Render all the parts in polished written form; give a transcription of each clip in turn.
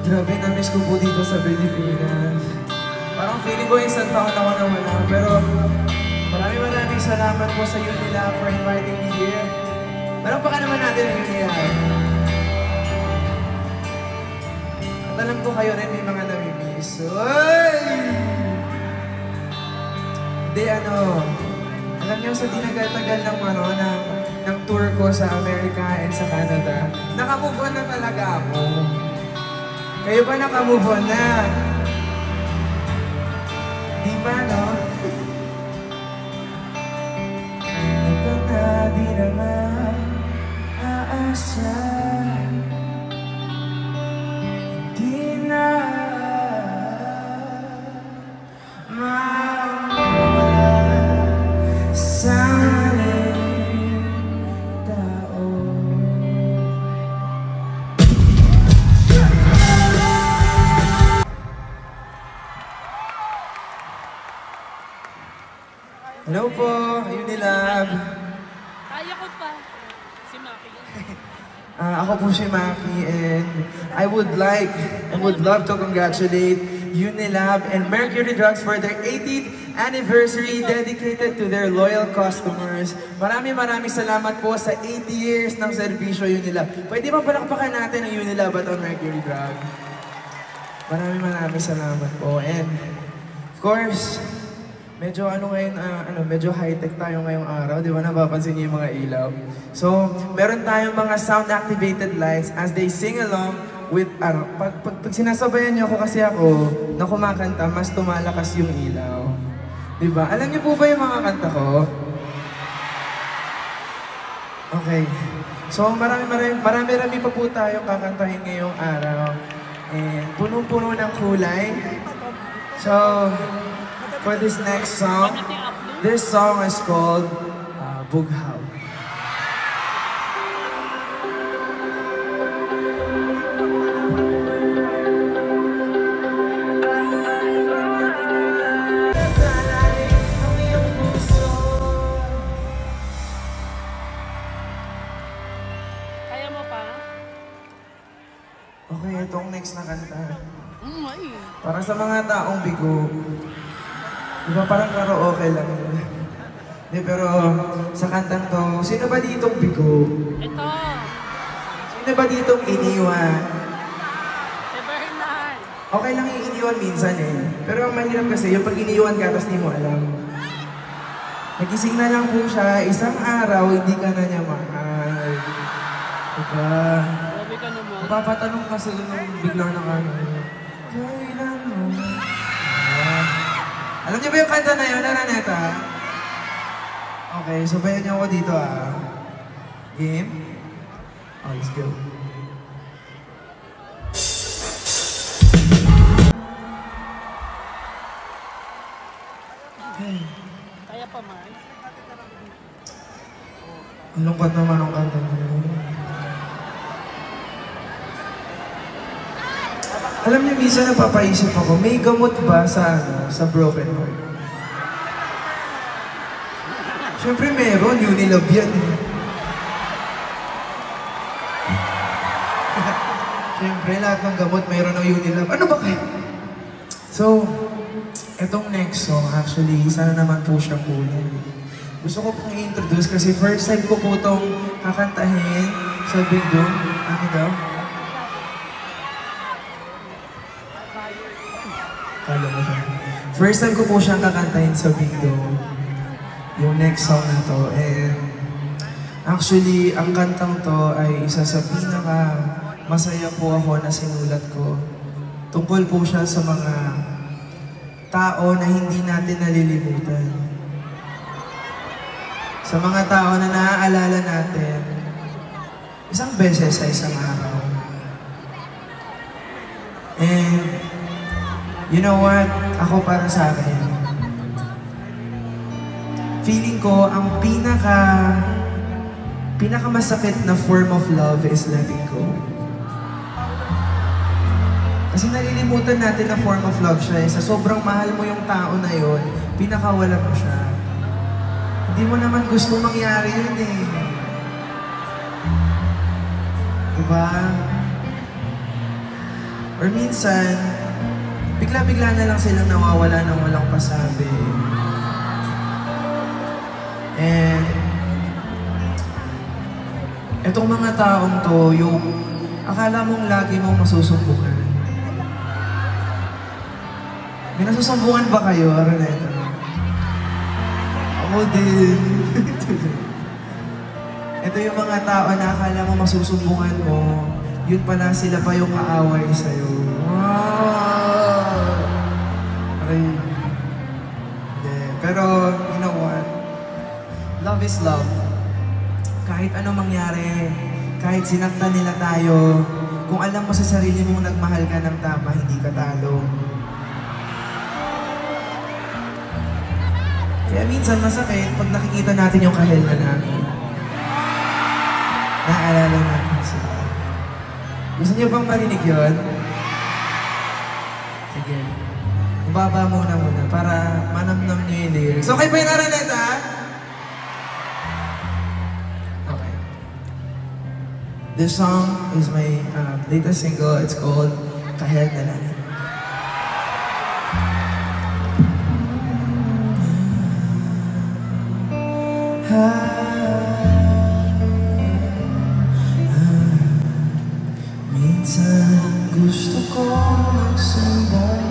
Grabe, na-miss ko po dito sa Pilipinas. Parang feeling ko isang taon ako na wala. Pero maraming salamat po sa Unilab for inviting me here. Parang baka naman natin ang Unilab. At alam ko kayo rin may mga namimiss. Uy! Hindi alam niyo sa tinagal-tagal ng tour ko sa Amerika and sa Canada, nakamove on na talaga ako. Kayo ba nakamove on na? Di ba, no? Ito na di naman aasa. Di na mawala sa hello po, Unilab. Kaya ko pa. Si Maki. Ako po si Maki and I would love to congratulate Unilab and Mercury Drugs for their 18th anniversary dedicated to their loyal customers. Maraming salamat po sa 80 years ng serbisyo Unilab. Pwede ba palakpakan natin ang Unilab at ang Mercury Drugs? Maraming salamat po and of course, medyo medyo high-tech tayo ngayong araw, di ba? Napapansin niyo yung mga ilaw. So, meron tayong mga sound-activated lights as they sing along with, pag sinasabayan niyo ako kasi ako na kumakanta, mas tumalakas yung ilaw. Di ba? Alam niyo po ba yung mga kanta ko? Okay. So, marami pa po tayong kakantahin ngayong araw. And punong-puno ng kulay. So, for this next song, this song is called Bughaw. Kaya mo pa? Okay, itong next na kanta. Ay. Para sa mga taong bigo. Diba parang karaoke lang yun. Di, pero sa kantang to, sino ba ditong bigo? Ito. Sino ba ditong iniwan? Si Bernard. Okay lang yung iniwan minsan eh. Pero ang mahirap kasi, yung pag iniwan ka, tapos di mo alam. Nagising na lang po siya, isang araw, hindi ka na niya mahal. Diba? Grabe ka naman. Mapapatanong kasi nung biglang kailan mo? Alam niyo ba yung kanta na yun, Araneta? Okay, sabayan niyo ako dito Game? Oh, let's go. Okay. Kaya pa, Mars? Ang lungkot naman ang kanta na yun. Alam niyo, minsan napapaisip ako, may gamot ba sa broken heart? Siyempre meron, Unilab yan. Siyempre, lahat ng gamot mayroon ng Unilab. Ano ba kayo? So, etong next song, actually, sana naman po siya kulay. Gusto ko pong i-introduce kasi first time ko po itong kakantahin sa Big Dome. Ano daw? First time ko po siyang kakantahin sa Big Dome, yung next song na to. And actually, ang kantang to ay isa sa pinaka masaya po ako na sinulat ko. Tungkol po siya sa mga tao na hindi natin nalilimutan. Sa mga tao na naaalala natin isang beses sa isang araw. And you know what? Ako para sa akin, feeling ko ang pinakamasakit na form of love is letting go. Kasi nalilimutan natin na form of love siya eh. Sa sobrang mahal mo yung tao na yun, pinakawala mo siya. Hindi mo naman gusto mangyari yun eh. Diba? Or minsan, bigla-bigla na lang silang nawawala ng walang pasabi. And etong mga taong to, yung akala mong lagi mong masusumbungan. May nasusumbungan ba kayo, Araneta? Ako din. Ito yung mga tao na akala mo masusumbungan mo, yun pala sila pa yung kaaway sa'yo. Wow! Okay. Pero, you know what? Love is love. Kahit ano mangyari, kahit sinaktan nila tayo, kung alam mo sa sarili mong nagmahal ka ng tama, hindi ka talo. Kaya minsan masakit pag nakikita natin yung kahel na namin. Naaalala natin sila. Gusto niyo bang marinig yun? Sige. Baba muna para manamnam niyo yung lyrics. Okay ba yun, Araneta? Okay. This song is my latest single. It's called Kahel na Namin. Minsan gusto ko magsumbong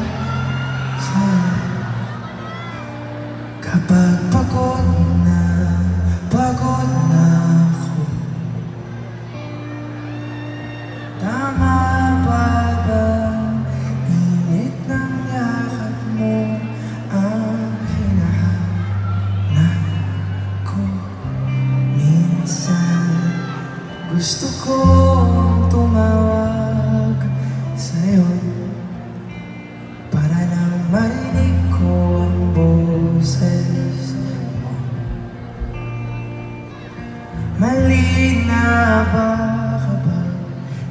sa'yo kapag pagod na ako. Tama ba ba init ng yakap mo ang hinahanap ko? Minsan gusto ko tumawag sa'yo para lang marinig ko ang boses mo. Mali na ba kapag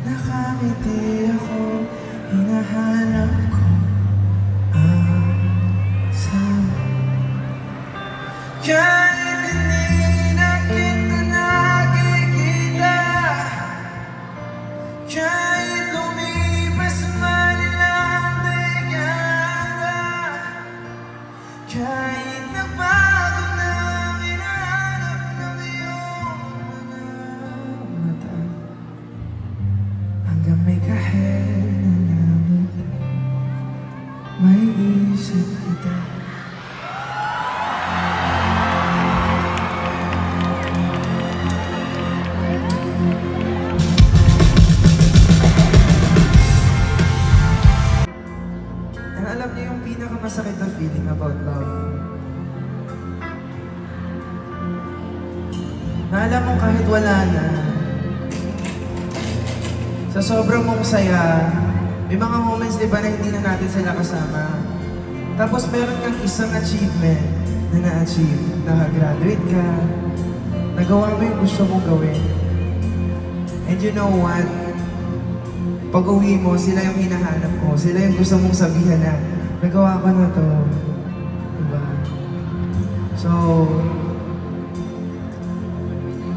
nakangiti ako, hinahanap ko ang sa'yo. Kahit hindi na kita nakikita, kahit lumipas man ilang dekada, kahit nagbago na ang hinahanap ng iyong mga mata, hanggang may kahel na langit, may isip kita. Alam niyo yung pinakamasakit na feeling about love? Na alam mo kahit wala na, sa sobrang mong saya, may mga moments di ba na hindi na natin sila kasama. Tapos meron kang isang achievement na na-achieve. Naka-graduate ka, nagawa mo yung gusto mong gawin. And you know what? Pag uwi mo, sila yung hinahanap mo. Sila yung gusto mong sabihan na, nagawa ko na to. Diba? So,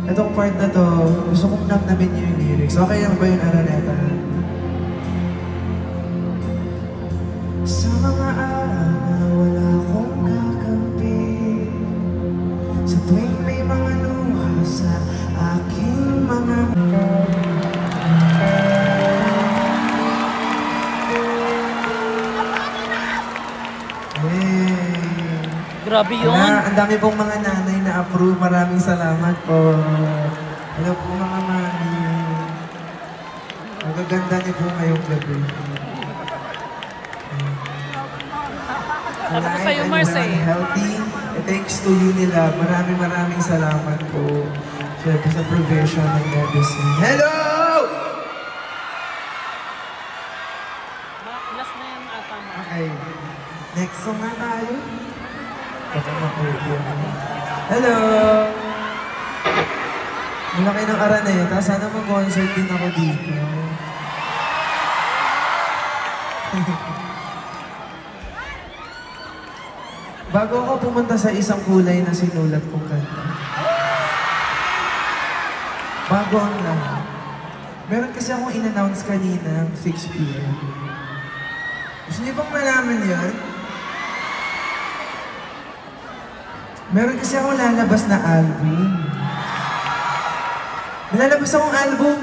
itong part na to, gusto kong namnamin niyo yung lyrics. Okay lang ba yun, Araneta? Sa mga araw na wala akong kakampi, sa tuwing may mga luha sa aking mga Grabe yun. Ang dami pong mga nanay na approve. Maraming salamat po. Hello po mga mami. Magaganda niyo po ngayong gabi. Sabi ko sa'yo, Marcel. Healthy. Thanks to you nila. Maraming salamat po. Siyempre sa provision ng medicine. Hello! Last na yan ata mo. Okay. Next song na tayo. Hello! Malaki ng Araneta. Sana mag-concert din ako dito. Bago ako pumunta sa isang kulay na sinulat kong kanta. Bago ang lahat. Meron kasi akong in-announce kanina, 6 p.m. Gusto niyo bang malaman yun? Meron kasi akong lalabas na album. Lalabas akong album.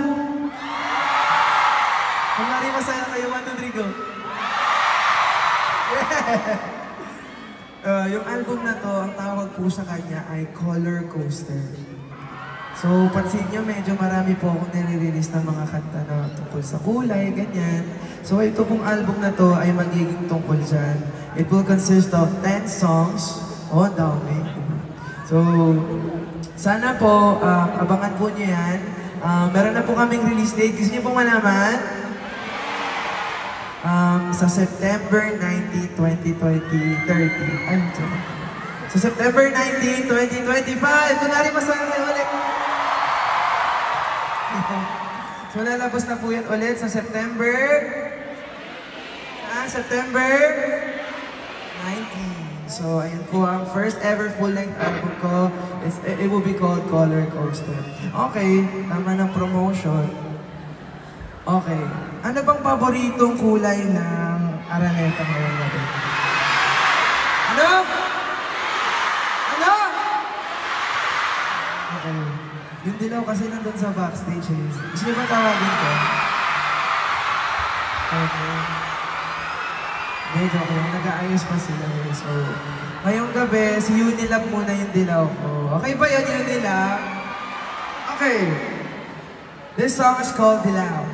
Kumari masaya kayo, 1, 2, 3, go. Yeah! Yung album na to, ang tawag po sa kanya ay Color Coaster. So, pansin nyo, medyo marami po akong nire-release ng mga kanta na tungkol sa kulay, ganyan. So, ito pong album na to ay magiging tungkol dyan. It will consist of 10 songs. Oh, dami. So, sana po, abangan po nyo yan. Meron na po kaming release date. Gusto nyo pong malaman? Sa September 19, 2030. Ay, sorry. Sa September 19, 2025. Kunwari masaya kayo ulit. So, lalabas na po yan ulit sa September... September 19. So, ayun po ang first ever full-length album ko. It will be called Color Coaster. Okay, tama ng promotion. Okay. Ano bang paboritong kulay ng Araneta ngayong gabi? Ano? Ano? Okay. Yung dilaw kasi nandun sa backstage eh. Gusto niyo ba tawagin ko? Okay. Medyo ako, nag-aayos pa sila eh. So, ngayong gabi, si Unilab muna yung dilaw ko. Okay ba yan, Unilab? Okay. This song is called Dilaw.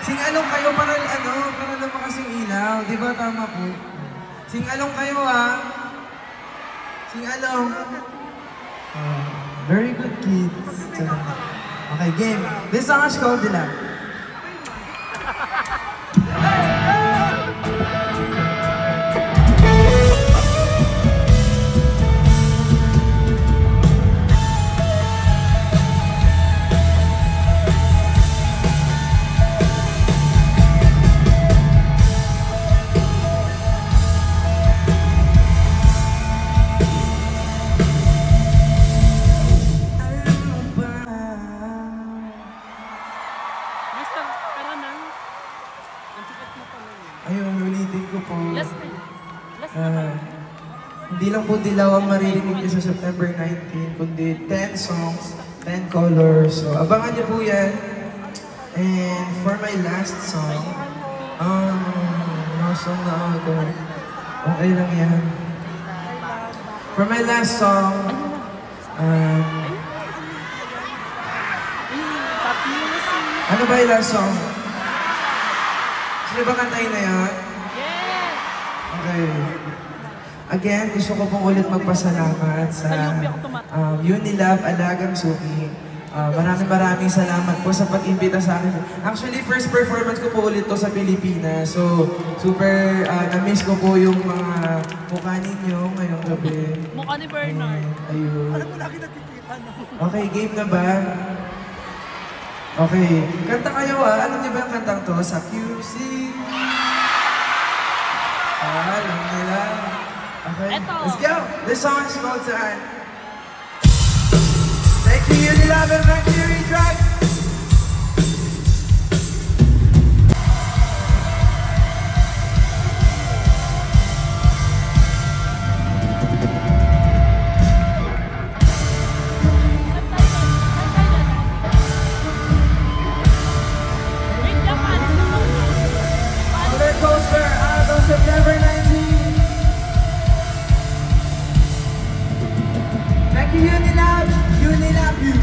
Sing-along kayo para lumakas yung ilaw. Di ba tama po? Sing-along kayo Sing-along. Very good kids. Okay, game. This song is called Dilaw. Ayun, ulitin ko po. Hindi lang po dilaw ang maririnig niyo sa September 19, kundi 10 songs, 10 colors. So, abangan niyo po yan. And for my last song, song na ako. Okay lang yan. For my last song, ano ba yung last song? Sino ba kantahin na yan? Yes! Okay. Again, gusto ko pong ulit magpasalamat sa Unilab Alagang Suki. Maraming salamat po sa pag-imbita sa akin. Actually, first performance ko po ulit to sa Pilipinas. So, super na-miss ko po yung mga mukha ninyo ngayong gabi. Mukha ni Bernard. Ayun. Alam mo lagi nakikita, no? Okay, game na ba? Okay. Kanta kayo Alam niyo ba yung kantang to? Sa QC. Alam nila. Okay. Eto. Let's go! This song is called Saan. Thank you, Unilab and Mercury Drag! Color Coaster, album September 19. Thank you, Unilab. Unilab you.